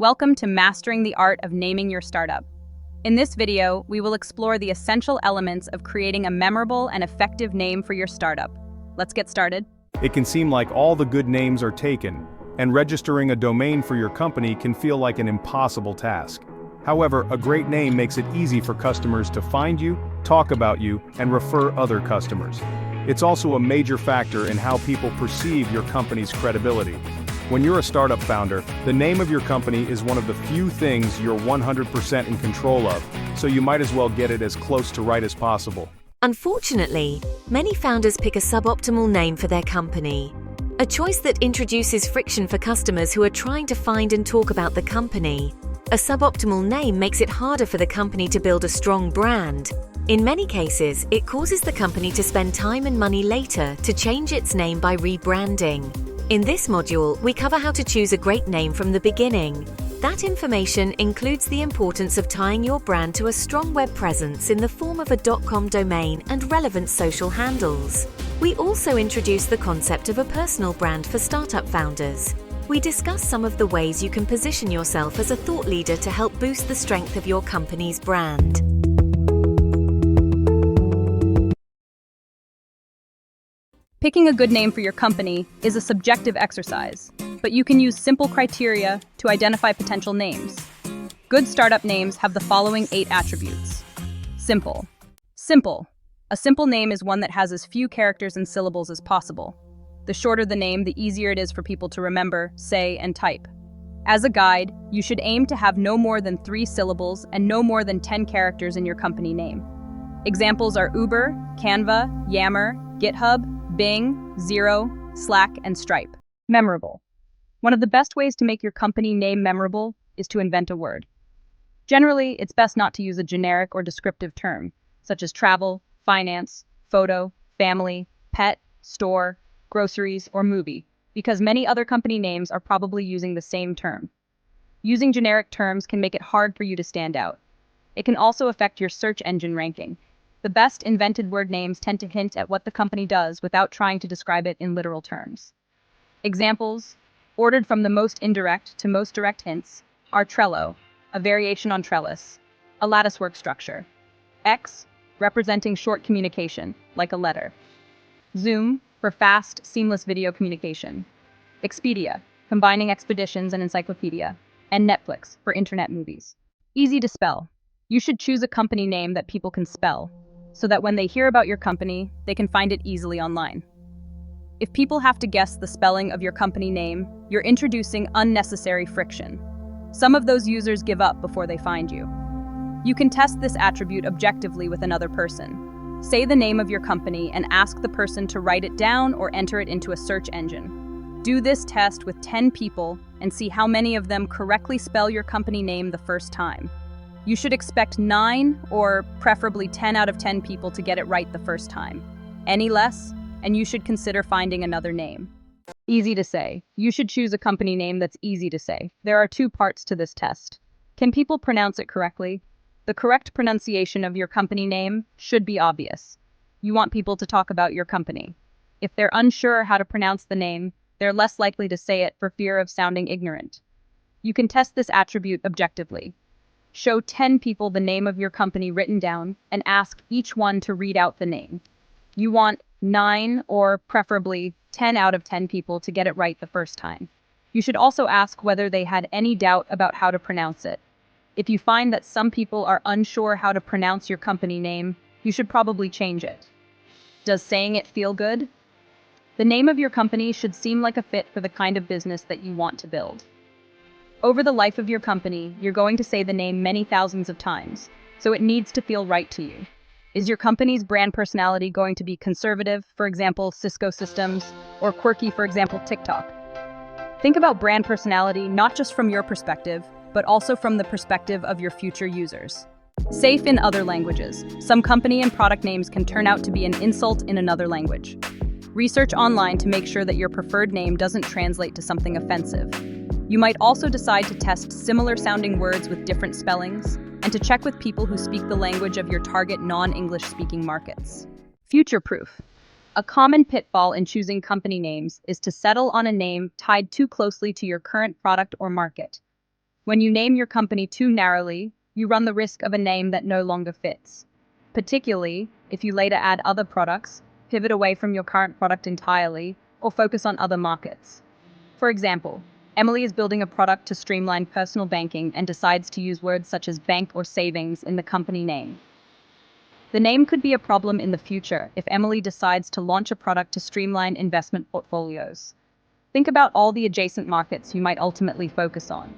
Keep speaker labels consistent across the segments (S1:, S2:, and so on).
S1: Welcome to Mastering the Art of Naming Your Startup. In this video, we will explore the essential elements of creating a memorable and effective name for your startup. Let's get started.
S2: It can seem like all the good names are taken, and registering a domain for your company can feel like an impossible task. However, a great name makes it easy for customers to find you, talk about you, and refer other customers. It's also a major factor in how people perceive your company's credibility. When you're a startup founder, the name of your company is one of the few things you're 100% in control of, so you might as well get it as close to right as possible.
S3: Unfortunately, many founders pick a suboptimal name for their company. A choice that introduces friction for customers who are trying to find and talk about the company. A suboptimal name makes it harder for the company to build a strong brand. In many cases, it causes the company to spend time and money later to change its name by rebranding. In this module, we cover how to choose a great name from the beginning. That information includes the importance of tying your brand to a strong web presence in the form of a .com domain and relevant social handles. We also introduce the concept of a personal brand for startup founders. We discuss some of the ways you can position yourself as a thought leader to help boost the strength of your company's brand.
S1: Picking a good name for your company is a subjective exercise, but you can use simple criteria to identify potential names. Good startup names have the following 8 attributes. Simple. Simple. A simple name is one that has as few characters and syllables as possible. The shorter the name, the easier it is for people to remember, say, and type. As a guide, you should aim to have no more than 3 syllables and no more than 10 characters in your company name. Examples are Uber, Canva, Yammer, GitHub, Bing, Xero, Slack, and Stripe. Memorable. One of the best ways to make your company name memorable is to invent a word. Generally, it's best not to use a generic or descriptive term, such as travel, finance, photo, family, pet, store, groceries, or movie, because many other company names are probably using the same term. Using generic terms can make it hard for you to stand out. It can also affect your search engine ranking. The best invented word names tend to hint at what the company does without trying to describe it in literal terms. Examples, ordered from the most indirect to most direct hints, are Trello, a variation on trellis, a lattice work structure. X, representing short communication, like a letter. Zoom, for fast, seamless video communication. Expedia, combining expeditions and encyclopedia. And Netflix, for internet movies. Easy to spell. You should choose a company name that people can spell, so that when they hear about your company, they can find it easily online. If people have to guess the spelling of your company name, you're introducing unnecessary friction. Some of those users give up before they find you. You can test this attribute objectively with another person. Say the name of your company and ask the person to write it down or enter it into a search engine. Do this test with 10 people and see how many of them correctly spell your company name the first time. You should expect 9 or preferably 10 out of 10 people to get it right the first time. Any less, and you should consider finding another name. Easy to say. You should choose a company name that's easy to say. There are 2 parts to this test. Can people pronounce it correctly? The correct pronunciation of your company name should be obvious. You want people to talk about your company. If they're unsure how to pronounce the name, they're less likely to say it for fear of sounding ignorant. You can test this attribute objectively. Show 10 people the name of your company written down and ask each one to read out the name. You want 9 or preferably 10 out of 10 people to get it right the first time. You should also ask whether they had any doubt about how to pronounce it. If you find that some people are unsure how to pronounce your company name, you should probably change it. Does saying it feel good? The name of your company should seem like a fit for the kind of business that you want to build. Over the life of your company, you're going to say the name many thousands of times, so it needs to feel right to you. Is your company's brand personality going to be conservative, for example, Cisco Systems, or quirky, for example, TikTok? Think about brand personality not just from your perspective, but also from the perspective of your future users. Safe in other languages. Some company and product names can turn out to be an insult in another language. Research online to make sure that your preferred name doesn't translate to something offensive. You might also decide to test similar sounding words with different spellings, and to check with people who speak the language of your target non-English speaking markets. Future-proof. A common pitfall in choosing company names is to settle on a name tied too closely to your current product or market. When you name your company too narrowly, you run the risk of a name that no longer fits, particularly if you later add other products, pivot away from your current product entirely, or focus on other markets. For example, Emily is building a product to streamline personal banking and decides to use words such as bank or savings in the company name. The name could be a problem in the future if Emily decides to launch a product to streamline investment portfolios. Think about all the adjacent markets you might ultimately focus on.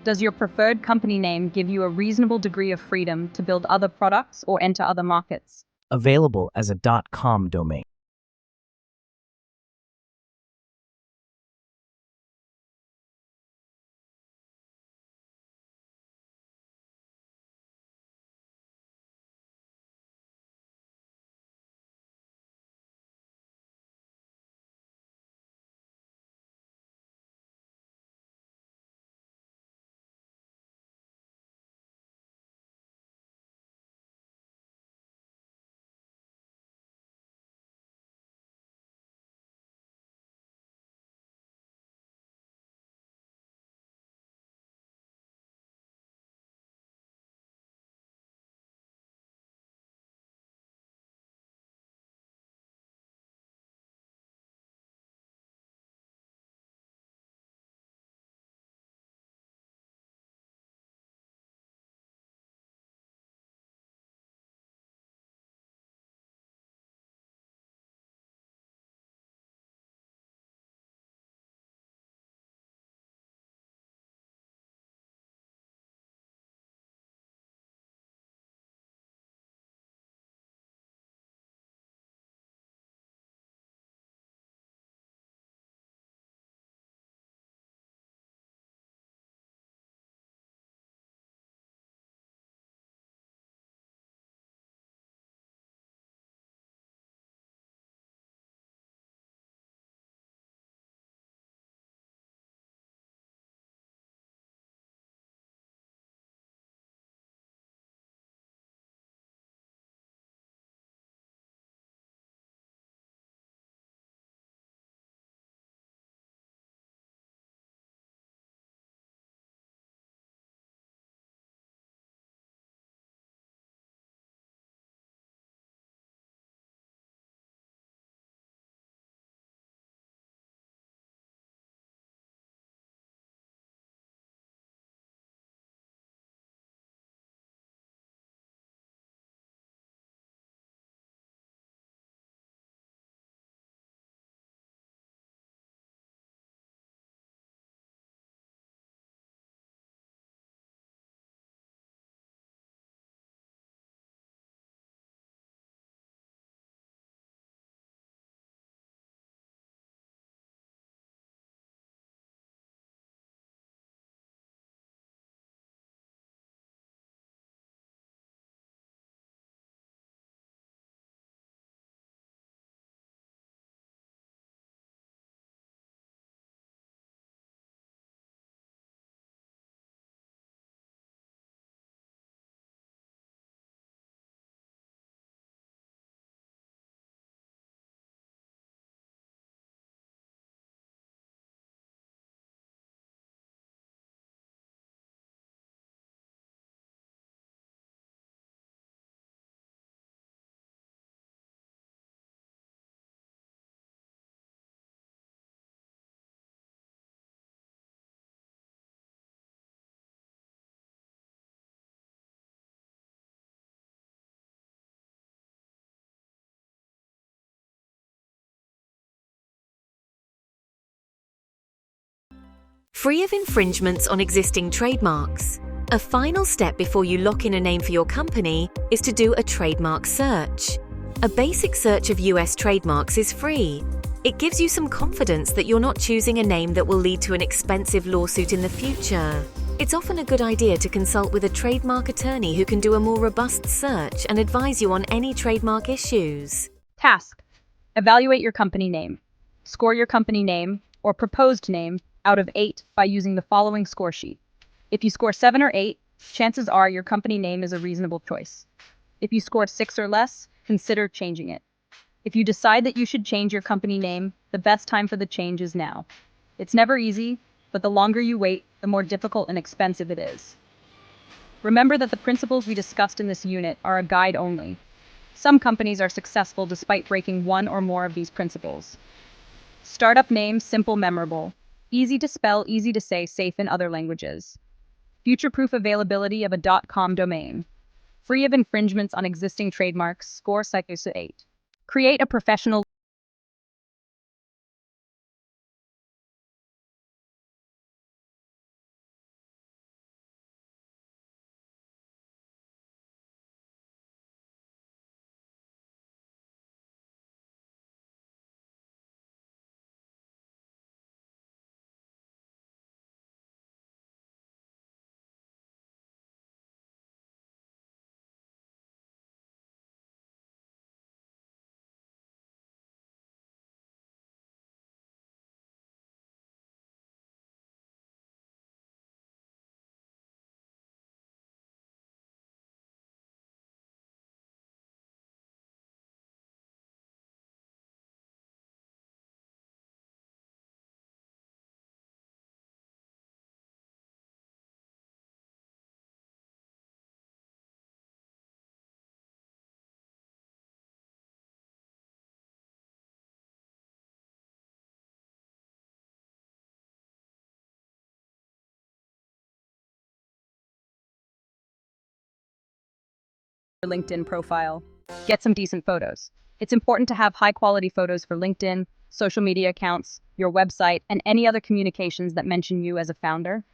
S1: Does your preferred company name give you a reasonable degree of freedom to build other products or enter other markets?
S4: Available as a .com domain.
S3: Free of infringements on existing trademarks. A final step before you lock in a name for your company is to do a trademark search. A basic search of US trademarks is free. It gives you some confidence that you're not choosing a name that will lead to an expensive lawsuit in the future. It's often a good idea to consult with a trademark attorney who can do a more robust search and advise you on any trademark issues.
S1: Task: evaluate your company name. Score your company name, or proposed name, out of 8 by using the following score sheet. If you score 7 or 8, chances are your company name is a reasonable choice. If you score 6 or less, consider changing it. If you decide that you should change your company name, the best time for the change is now. It's never easy, but the longer you wait, the more difficult and expensive it is. Remember that the principles we discussed in this unit are a guide only. Some companies are successful despite breaking one or more of these principles. Startup name, simple, memorable. Easy to spell, easy to say, safe in other languages. Future-proof availability of a .com domain. Free of infringements on existing trademarks, score Psychos 8. Create a professional LinkedIn profile. Get some decent photos. It's important to have high-quality photos for LinkedIn, social media accounts, your website, and any other communications that mention you as a founder.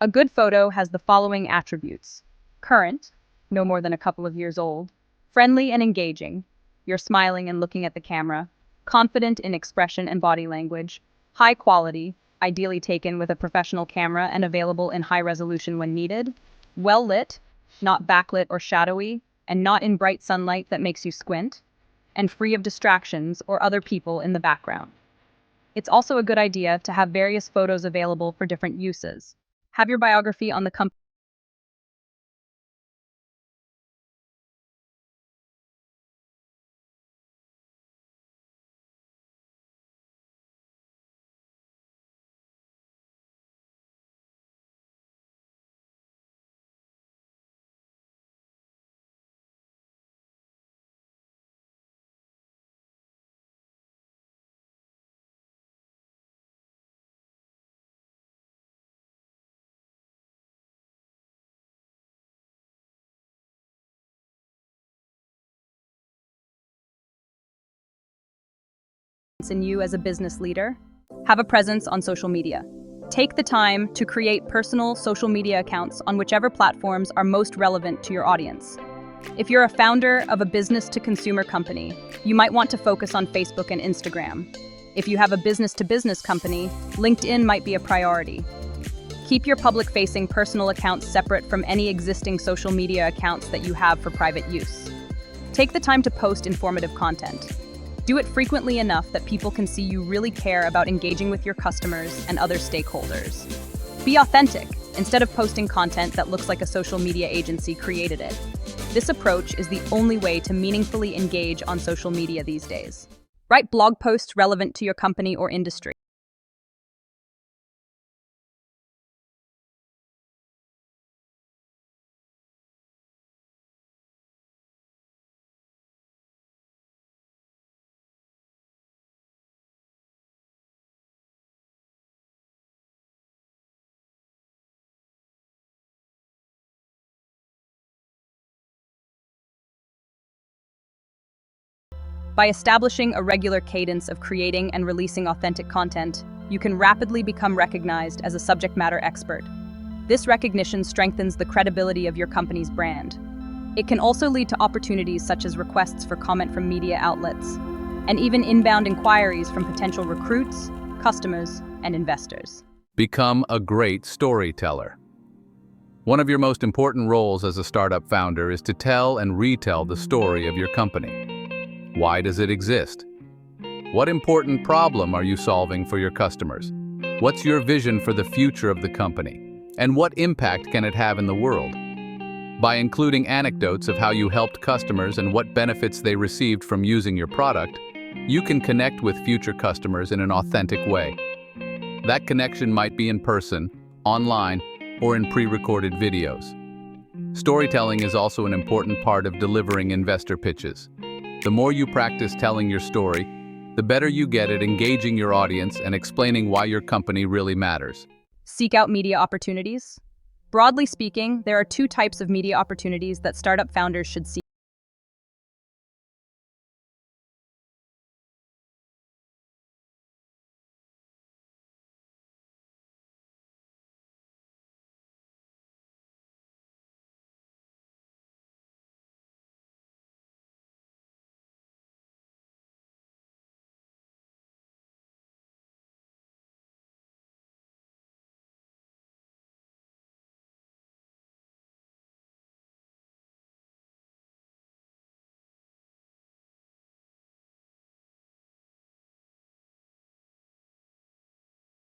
S1: A good photo has the following attributes. Current, no more than a couple of years old. Friendly and engaging. You're smiling and looking at the camera. Confident in expression and body language. High quality, ideally taken with a professional camera and available in high resolution when needed. Well lit, not backlit or shadowy, and not in bright sunlight that makes you squint. And free of distractions or other people in the background. It's also a good idea to have various photos available for different uses. Have your biography on the company in you as a business leader. Have a presence on social media. Take the time to create personal social media accounts on whichever platforms are most relevant to your audience. If you're a founder of a business-to-consumer company, you might want to focus on Facebook and Instagram. If you have a business-to-business company, LinkedIn might be a priority. Keep your public-facing personal accounts separate from any existing social media accounts that you have for private use. Take the time to post informative content. Do it frequently enough that people can see you really care about engaging with your customers and other stakeholders. Be authentic, instead of posting content that looks like a social media agency created it. This approach is the only way to meaningfully engage on social media these days. Write blog posts relevant to your company or industry. By establishing a regular cadence of creating and releasing authentic content, you can rapidly become recognized as a subject matter expert. This recognition strengthens the credibility of your company's brand. It can also lead to opportunities such as requests for comment from media outlets, and even inbound inquiries from potential recruits, customers, and investors.
S5: Become a great storyteller. One of your most important roles as a startup founder is to tell and retell the story of your company. Why does it exist? What important problem are you solving for your customers? What's your vision for the future of the company? And what impact can it have in the world? By including anecdotes of how you helped customers and what benefits they received from using your product, you can connect with future customers in an authentic way. That connection might be in person, online, or in pre-recorded videos. Storytelling is also an important part of delivering investor pitches. The more you practice telling your story, the better you get at engaging your audience and explaining why your company really matters.
S1: Seek out media opportunities. Broadly speaking, there are two types of media opportunities that startup founders should seek.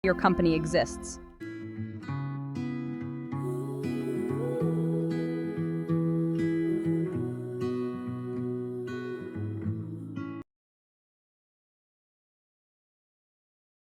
S1: Your company exists.